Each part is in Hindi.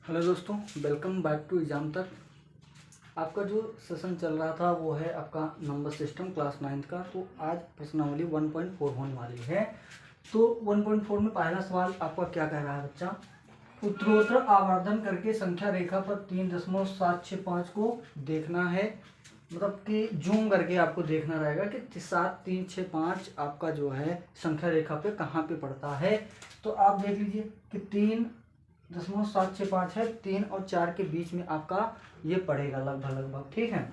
हेलो दोस्तों, वेलकम बैक टू एग्जाम तक। आपका जो सेशन चल रहा था वो है आपका नंबर सिस्टम क्लास 9th का। तो आज प्रश्नावली 1.4 होने वाली है। तो 1.4 में पहला सवाल आपका क्या कह रहा है बच्चा? उत्तरोत्तर आवर्धन करके संख्या रेखा पर 3.765 को देखना है। मतलब कि जूम करके आपको देखना रहेगा कि 7 3 6 5 आपका जो है संख्या रेखा पे कहाँ पे पड़ता है। तो आप देख लीजिए कि 3.765 है, 3 और 4 के बीच में आपका ये पड़ेगा लगभग। ठीक है,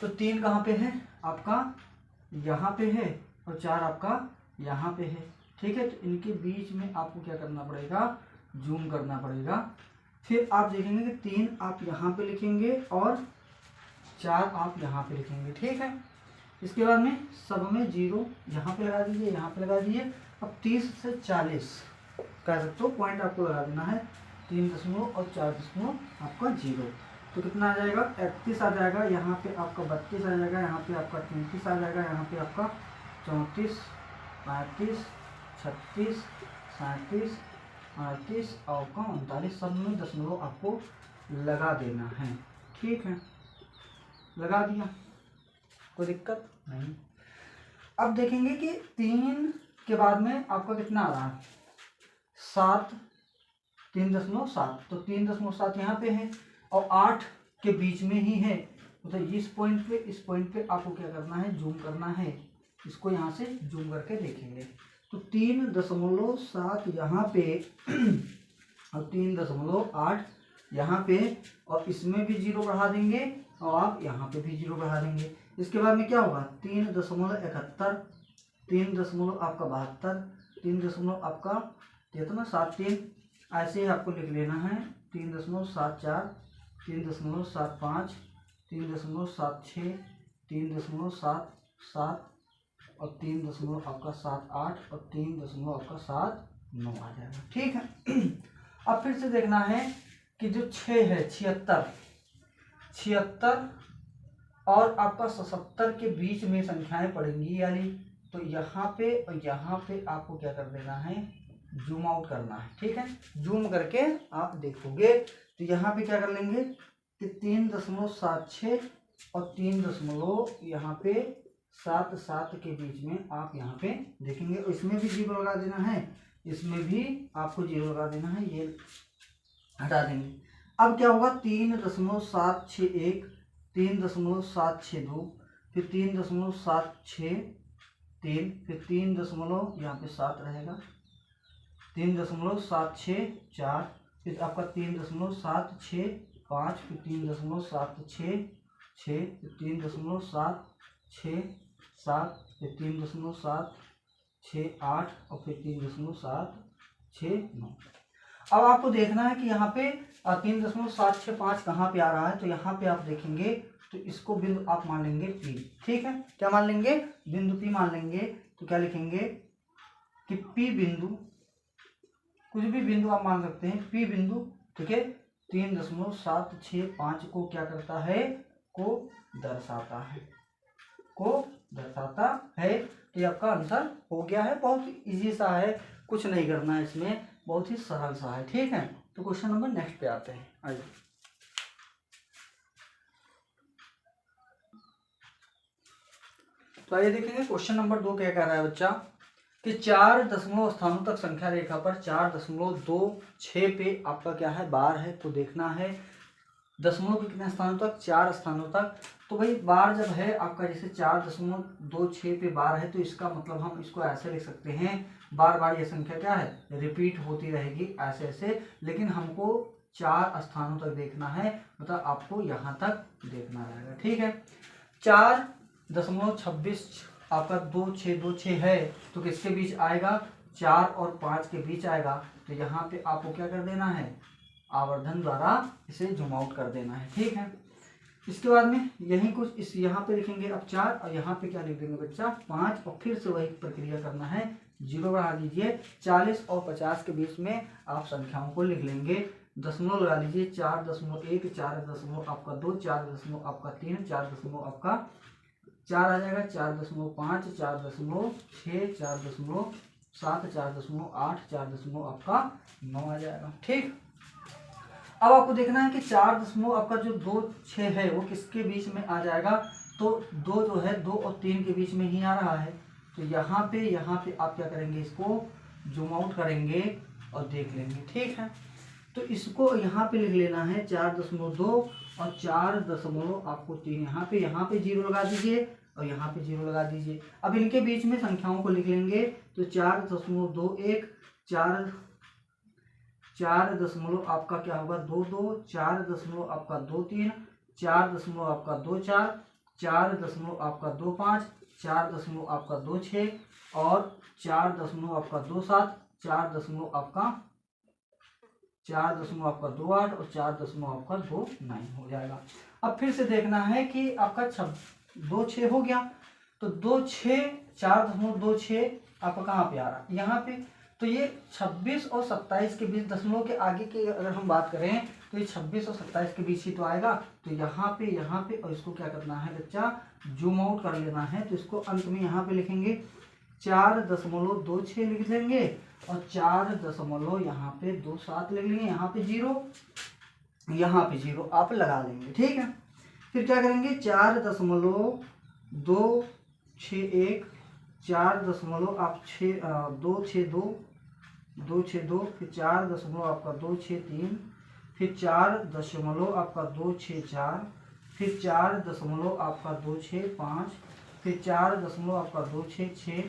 तो 3 कहाँ पे है आपका? यहाँ पे है, और 4 आपका यहाँ पे है। ठीक है, तो इनके बीच में आपको क्या करना पड़ेगा? जूम करना पड़ेगा। फिर आप देखेंगे कि 3 आप यहाँ पे लिखेंगे और 4 आप यहाँ पे लिखेंगे। ठीक है, इसके बाद में सब में 0 यहाँ पे लगा दीजिए, यहाँ पे लगा दीजिए। अब 30 से 40 कह सकते हो पॉइंट आपको लगा देना है। 3 दशमलव और 4 दशमलव आपका 0, तो कितना आ जाएगा? 31 आ जाएगा। यहाँ पे आपका 32 आ जाएगा, यहाँ पे आपका 33 आ जाएगा, यहाँ पे आपका 34 35 36 37 38 और 39 सब में दशमलव आपको लगा देना है। ठीक है, लगा दिया, कोई दिक्कत नहीं। अब देखेंगे कि 3 के बाद में आपका कितना आ रहा है? 7 3.7, तो 3.7 यहाँ पे है और 8 के बीच में ही है। तो इस पॉइंट पे आपको क्या करना है? जूम करना है। इसको यहाँ से जूम करके देखेंगे तो 3.7 यहाँ पे और 3.8 यहाँ पे, और इसमें भी 0 बढ़ा देंगे और आप यहाँ पे भी 0 बढ़ा देंगे। इसके बाद में क्या होगा? 3.71, 3 आपका 72, 3 आपका कितना? 73, ऐसे ही आपको लिख लेना है। 3.74, 3.75, 3.76, 3.77 और 3 आपका 78 और 3 आपका 79 आ जाएगा। ठीक है, अब फिर से देखना है कि जो 6 है 76 और आपका 77 के बीच में संख्याएं पड़ेंगी यानी, तो यहाँ पे और यहाँ पे आपको क्या कर देना है? जूम आउट करना है। ठीक है, जूम करके आप देखोगे तो यहाँ पे क्या कर लेंगे कि 3.76 और 3 यहाँ पे 7 के बीच में आप यहाँ पे देखेंगे। इसमें भी 0 लगा देना है, इसमें भी आपको 0 लगा देना है, ये हटा देंगे। अब क्या होगा? 3.761, 3.762, फिर 3.763, फिर 3 यहाँ पे 7 रहेगा, 3.764, फिर आपका 3.765, फिर 3.766, फिर 3.767, फिर 3.768 और फिर 3.769। अब आपको देखना है कि यहाँ पे 3.765 कहाँ पे आ रहा है। तो यहाँ पे आप देखेंगे तो इसको बिंदु आप मान लेंगे P। ठीक है, क्या मान लेंगे? बिंदु P मान लेंगे। तो क्या लिखेंगे कि P बिंदु, कुछ भी बिंदु आप मान सकते हैं, P बिंदु। ठीक है, 3.765 को क्या करता है? को दर्शाता है। तो आपका आंसर हो गया है। बहुत इजी सा है, कुछ नहीं करना है इसमें, बहुत ही सरल सा है। ठीक है, तो क्वेश्चन नंबर नेक्स्ट पे आते हैं। आइए, तो आइए देखेंगे क्वेश्चन नंबर 2 क्या कह रहा है बच्चा कि 4 दशमलव स्थानों तक संख्या रेखा पर 4.26 पे आपका क्या है? बार है। तो देखना है दशमलव के कितने स्थानों तक? 4 स्थानों तक। तो भाई बार जब है आपका, जैसे 4.26 पे बार है, तो इसका मतलब हम इसको ऐसे लिख सकते हैं, बार बार ये संख्या क्या है? रिपीट होती रहेगी ऐसे। लेकिन हमको 4 स्थानों तक देखना है, मतलब आपको यहाँ तक देखना रहेगा। ठीक है, 4.26 आपका 2626 है, तो किसके बीच आएगा? 4 और 5 के बीच आएगा। तो यहाँ पे आपको क्या कर देना है? आवर्धन द्वारा इसे जूम आउट कर देना है। ठीक है, इसके बाद में यही कुछ इस यहाँ पे लिखेंगे अब 4, और यहाँ पे क्या लिख देंगे बच्चा? 5, और फिर से वही प्रक्रिया करना है, 0 बढ़ा दीजिए। 40 और 50 के बीच में आप संख्याओं को लिख लेंगे, दशमलव लगा लीजिए। 4.1, 4 आपका 2, 4 आपका 3, 4 आपका 4 आ जाएगा, 4.5, 4.6, 4.7, 4.8, 4 आपका 9 आ जाएगा। ठीक, अब आपको देखना है कि 4 आपका जो 2 6 है वो किसके बीच में आ जाएगा, तो 2 जो है 2 और 3 के बीच में ही आ रहा है। तो यहाँ पे आप क्या करेंगे, इसको जूम आउट करेंगे और देख लेंगे, ठीक है। तो इसको यहाँ पे लिख लेना है 4.2 और 4.3, यहाँ पे 0 लगा दीजिए और यहाँ पे 0 लगा दीजिए। अब इनके बीच में संख्याओं को लिख लेंगे, तो 4.21, 4 आपका क्या होगा 2 4 आपका 2 3, 4 आपका 2 4, 4 आपका 2 5, 4 आपका 2 6 और 4 आपका 2 7, 4 आपका 2 8 और 4 आपका 2 9 हो जाएगा। अब फिर से देखना है कि आपका 2 6 हो गया, तो 2 6 4.26 आपका कहाँ पे आ रहा है, यहाँ पे। तो ये 26 और 27 के बीच, दशमलव के आगे की अगर हम बात करें तो ये 26 और 27 के बीच ही तो आएगा। तो यहाँ पे और इसको क्या करना है बच्चा, जूम आउट कर लेना है। तो इसको अंत में यहाँ पे लिखेंगे 4.26 लिख लेंगे और 4 यहाँ पे 2 7 लिख लेंगे, यहाँ पे 0 आप लगा लेंगे, ठीक है। फिर क्या करेंगे 4.261, 4.262, फिर 4 आपका 263, फिर 4 आपका 264, फिर 4 आपका 265, फिर 4 आपका 266,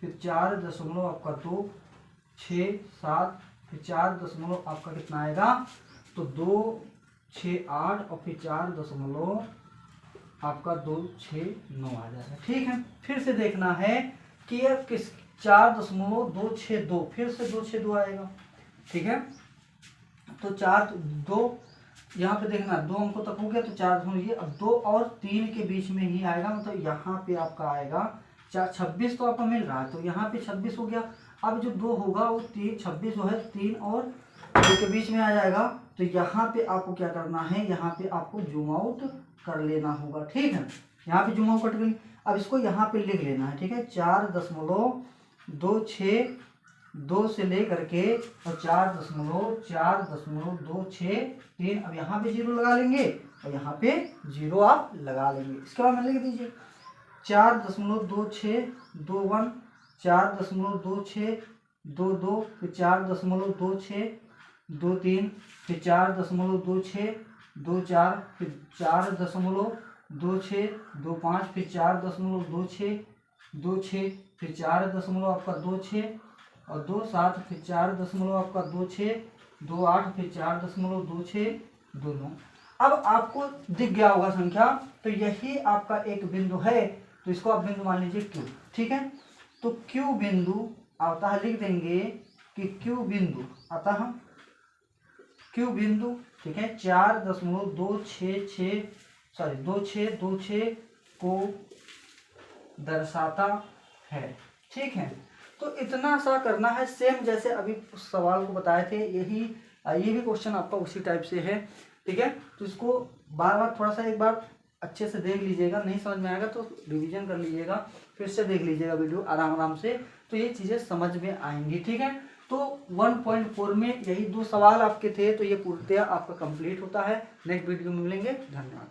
फिर 4 आपका 267, फिर 4 आपका कितना आएगा, तो 268 और फिर 4 आपका 269 आ जाएगा, ठीक है। फिर से देखना है कि यह किस 4.262, फिर से 262 आएगा, ठीक है। तो 2 यहाँ पे देखना 2 अंकों तक हो गया, तो 4 ये अब 2 और 3 के बीच में ही आएगा, मतलब यहाँ पे आपका आएगा 26 तो आपका मिल रहा है, तो यहाँ पे 26 हो गया। अब जो 2 होगा वो 26 जो है 3 और 2 के बीच में आ जाएगा। तो यहाँ पे आपको क्या करना है, यहाँ पे आपको जूम आउट कर लेना होगा, ठीक है। यहाँ पे जूम आउट कर लेंगे। अब इसको यहाँ पे लिख लेना है, ठीक है। 4.262 से लेकर के और 4.4.263, अब यहाँ पे 0 लगा लेंगे और यहाँ पे 0 आप लगा लेंगे। इसके बाद में लिख दीजिए 4.2621, 4.2622, फिर 4.2623, फिर 4.2624, फिर 4.2625, फिर 4.2626, फिर 4 आपका 26 और 27, फिर 4 आपका 26, 28, फिर 4.2629। अब आपको दिख गया होगा संख्या, तो यही आपका एक बिंदु है, तो इसको आप बिंदु मान लीजिए Q, ठीक है। तो Q बिंदु आता है, लिख देंगे कि Q बिंदु आता है, Q बिंदु, ठीक है, 2626 को दर्शाता है, ठीक है। तो इतना सा करना है, सेम जैसे अभी उस सवाल को बताए थे, ये भी क्वेश्चन आपका उसी टाइप से है, ठीक है। तो इसको बार बार थोड़ा सा एक बार अच्छे से देख लीजिएगा, नहीं समझ में आएगा तो रिवीजन कर लीजिएगा, फिर से देख लीजिएगा वीडियो आराम से, तो ये चीज़ें समझ में आएंगी, ठीक है। तो 1.4 में यही 2 सवाल आपके थे, तो ये पूर्णतया आपका कंप्लीट होता है। नेक्स्ट वीडियो में मिलेंगे, धन्यवाद।